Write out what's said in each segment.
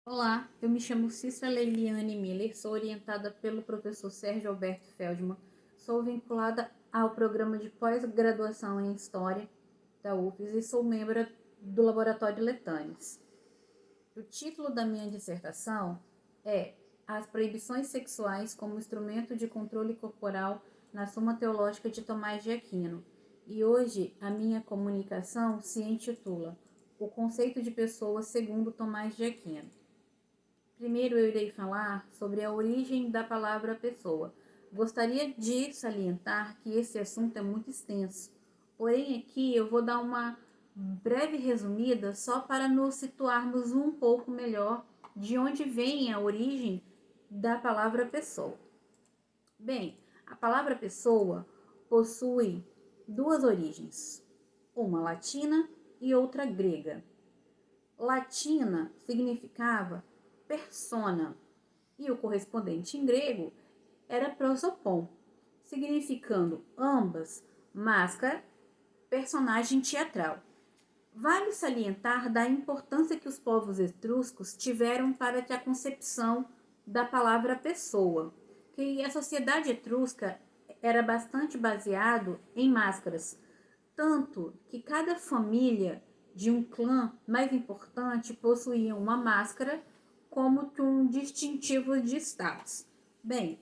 Olá, eu me chamo Cícera Leiliane Miller, sou orientada pelo professor Sérgio Alberto Feldman, sou vinculada ao programa de pós-graduação em História da UFES e sou membro do Laboratório Letanes. O título da minha dissertação é As Proibições Sexuais como Instrumento de Controle Corporal na Suma Teológica de Tomás de Aquino, e hoje a minha comunicação se intitula O Conceito de Pessoa segundo Tomás de Aquino. Primeiro eu irei falar sobre a origem da palavra pessoa. Gostaria de salientar que esse assunto é muito extenso, porém aqui eu vou dar uma breve resumida só para nos situarmos um pouco melhor de onde vem a origem da palavra pessoa. Bem, a palavra pessoa possui duas origens, uma latina e outra grega. Latina significava persona, e o correspondente em grego era prosopon, significando ambas máscara, personagem teatral. Vale salientar da importância que os povos etruscos tiveram para que a concepção da palavra pessoa, que a sociedade etrusca era bastante baseado em máscaras, tanto que cada família de um clã mais importante possuía uma máscara como que um distintivo de status. Bem,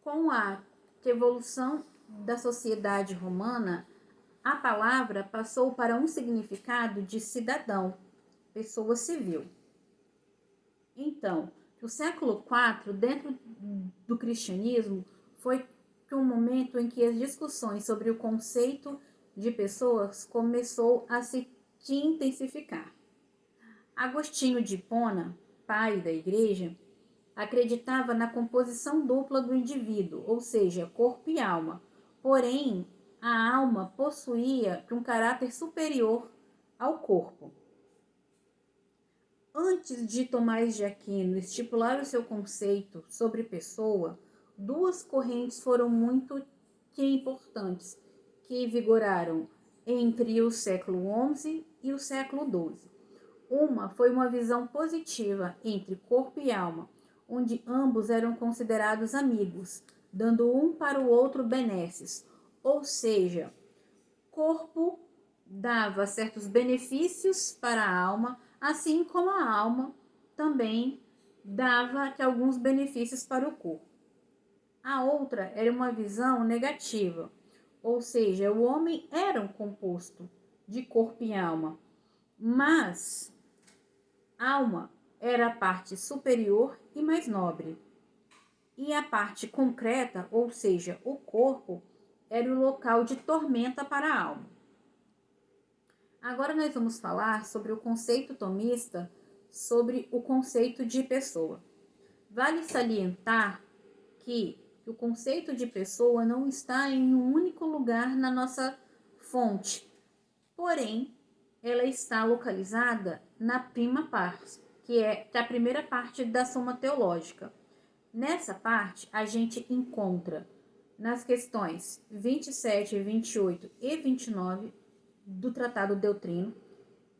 com a evolução da sociedade romana, a palavra passou para um significado de cidadão, pessoa civil. Então, o século IV, dentro do cristianismo, foi um momento em que as discussões sobre o conceito de pessoas começou a se intensificar. Agostinho de Hipona, pai da igreja, acreditava na composição dupla do indivíduo, ou seja, corpo e alma. Porém, a alma possuía um caráter superior ao corpo. Antes de Tomás de Aquino estipular o seu conceito sobre pessoa, duas correntes foram muito importantes, que vigoraram entre o século XI e o século XII. Uma foi uma visão positiva entre corpo e alma, onde ambos eram considerados amigos, dando um para o outro benesses, ou seja, corpo dava certos benefícios para a alma, assim como a alma também dava alguns benefícios para o corpo. A outra era uma visão negativa, ou seja, o homem era um composto de corpo e alma, mas alma era a parte superior e mais nobre, e a parte concreta, ou seja, o corpo, era o local de tormenta para a alma. Agora nós vamos falar sobre o conceito tomista, sobre o conceito de pessoa. Vale salientar que o conceito de pessoa não está em um único lugar na nossa fonte, porém, ela está localizada na prima parte, que é a primeira parte da Suma Teológica. Nessa parte, a gente encontra nas questões 27, 28 e 29 do Tratado Deutrino,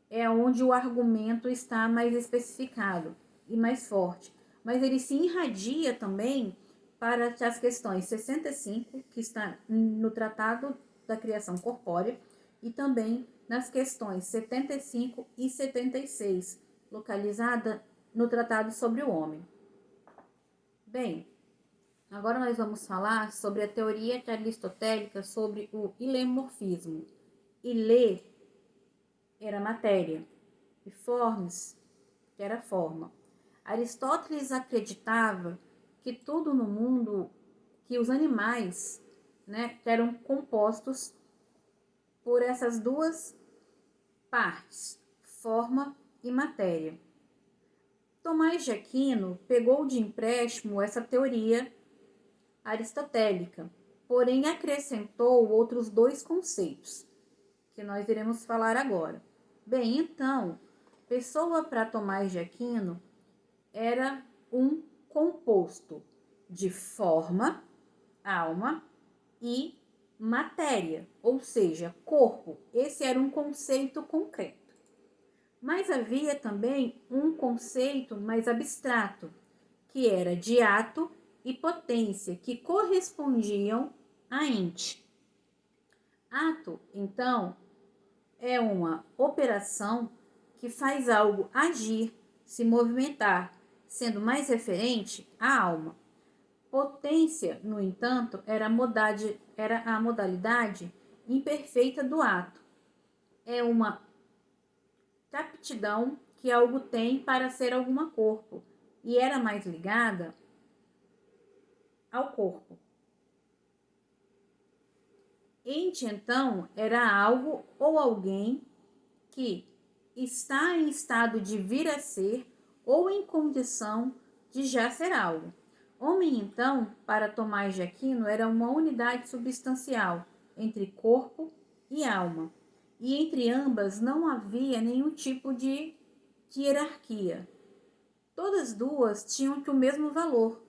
é onde o argumento está mais especificado e mais forte, mas ele se irradia também para as questões 65, que está no Tratado da Criação Corpórea, e também nas questões 75 e 76, localizada no Tratado sobre o Homem. Bem, agora nós vamos falar sobre a teoria aristotélica sobre o ilemorfismo. Ile era matéria e formis, que era forma. Aristóteles acreditava que tudo no mundo, que os animais, eram compostos por essas duas partes, forma e matéria. Tomás de Aquino pegou de empréstimo essa teoria aristotélica, porém acrescentou outros dois conceitos, que nós iremos falar agora. Bem, então, pessoa para Tomás de Aquino era um composto de forma, alma e matéria, ou seja, corpo. Esse era um conceito concreto. Mas havia também um conceito mais abstrato, que era de ato e potência, que correspondiam a ente. Ato, então, é uma operação que faz algo agir, se movimentar, sendo mais referente à alma. Potência, no entanto, era a modalidade imperfeita do ato. É uma aptidão que algo tem para ser alguma corpo, e era mais ligada ao corpo. Ente, então, era algo ou alguém que está em estado de vir a ser ou em condição de já ser algo. Homem, então, para Tomás de Aquino, era uma unidade substancial entre corpo e alma, e entre ambas não havia nenhum tipo de hierarquia. Todas duas tinham o mesmo valor.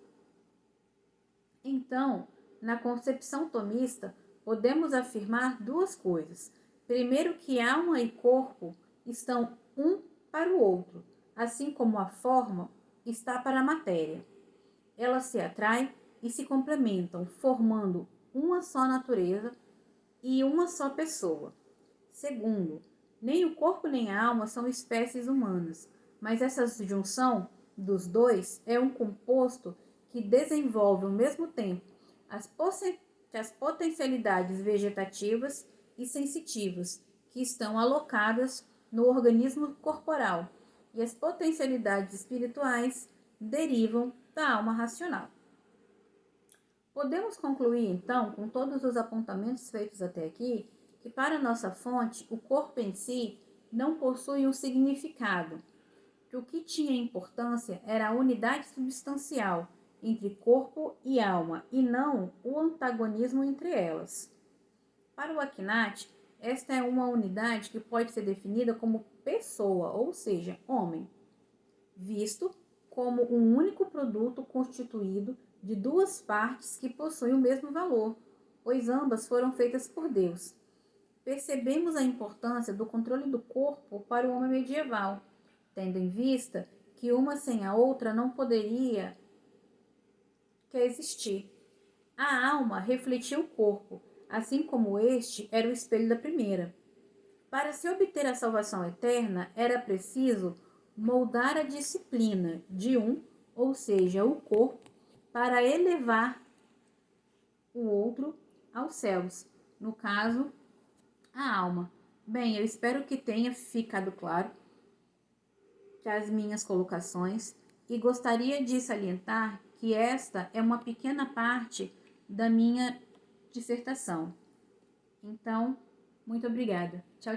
Então, na concepção tomista, podemos afirmar duas coisas. Primeiro, que alma e corpo estão um para o outro, assim como a forma está para a matéria. Elas se atraem e se complementam, formando uma só natureza e uma só pessoa. Segundo, nem o corpo nem a alma são espécies humanas, mas essa junção dos dois é um composto que desenvolve ao mesmo tempo as potencialidades vegetativas e sensitivas que estão alocadas no organismo corporal, e as potencialidades espirituais derivam da alma racional. Podemos concluir, então, com todos os apontamentos feitos até aqui, que para nossa fonte, o corpo em si não possui um significado, que o que tinha importância era a unidade substancial entre corpo e alma, e não o antagonismo entre elas. Para o Akhenaten, esta é uma unidade que pode ser definida como pessoa, ou seja, homem, visto como um único produto constituído de duas partes que possuem o mesmo valor, pois ambas foram feitas por Deus. Percebemos a importância do controle do corpo para o homem medieval, tendo em vista que uma sem a outra não poderia existir. A alma refletia o corpo, assim como este era o espelho da primeira. Para se obter a salvação eterna, era preciso moldar a disciplina de um, ou seja, o corpo, para elevar o outro aos céus, no caso, a alma. Bem, eu espero que tenha ficado claro as minhas colocações e gostaria de salientar que esta é uma pequena parte da minha dissertação. Então, muito obrigada. Tchau.